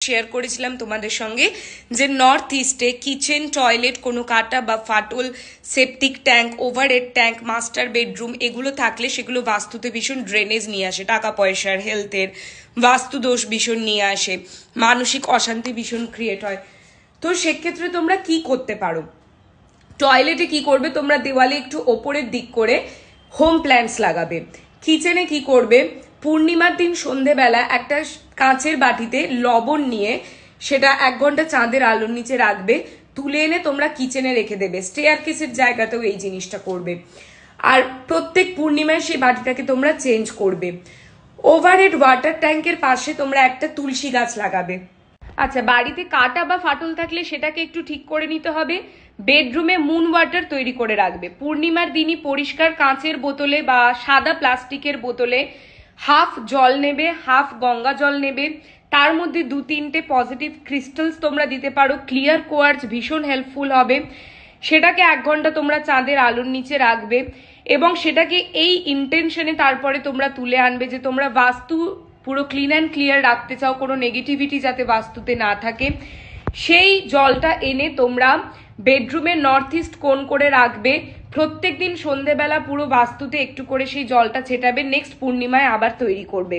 Share করেছিলাম তোমাদের সঙ্গে যে নর্থ ইস্টে কিচেন টয়লেট কোনো কাটা বা ফাটল, septic tank, overhead tank, master bedroom এগুলো থাকলে সেগুলো বাস্তুতে ভীষণ ড্রেনেজ নিয়ে আসে, টাকা পয়সার, হেলথের বাস্তু দোষ ভীষণ নিয়ে আসে, মানসিক অশান্তি ভীষণ ক্রিয়েট হয়। তো সেক্ষেত্রে তোমরা কি করতে পারো? টয়লেটে কি করবে, তোমরা দেওয়ালে একটু ওপরের দিক করে হোম প্ল্যান্টস লাগাবে। কিচেনে কি করবে, পূর্ণিমার দিন সন্ধেবেলা একটা কাঁচের বাটিতে লবণ নিয়ে সেটা 1 ঘন্টা চাঁদের আলোর নিচে রাখবে, তুলে এনে তোমরা কিচেনে রেখে দেবে। স্টেয়ার কেসের জায়গাতেও এই জিনিসটা করবে। আর প্রত্যেক পূর্ণিমায় সেই বাটিটাকে তোমরা চেঞ্জ করবে। ওভারহেড ওয়াটার ট্যাঙ্কের পাশে তোমরা একটা তুলসী গাছ লাগাবে। আচ্ছা, বাড়িতে কাটা বা ফাটল থাকলে সেটাকে একটু ঠিক করে নিতে হবে। বেডরুমে মুন ওয়াটার তৈরি করে রাখবে। পূর্ণিমার দিনই পরিষ্কার কাঁচের বোতলে বা সাদা প্লাস্টিকের বোতলে হাফ জল নেবে, হাফ গঙ্গা জল নেবে, তার মধ্যে 2-3টে পজিটিভ ক্রিস্টালস তোমরা দিতে পারো। ক্লিয়ার কোয়ার্টজ ভীষণ হেল্পফুল হবে। সেটাকে 1 ঘন্টা তোমরা চাঁদের আলোর নিচে রাখবে এবং সেটাকে এই ইন্টেনশনে তারপরে তোমরা তুলে আনবে যে তোমরা বাস্তু পুরো ক্লিন অ্যান্ড ক্লিয়ার রাখতে চাও, কোনো নেগেটিভিটি যাতে বাস্তুতে না থাকে। সেই জলটা এনে তোমরা বেডরুমের নর্থ ইস্ট কোণ করে রাখবে। প্রত্যেকদিন সন্ধেবেলা পুরো বাস্তুতে একটু করে সেই জলটা ছেটাবে। নেক্সট পূর্ণিমায় আবার তৈরি করবে।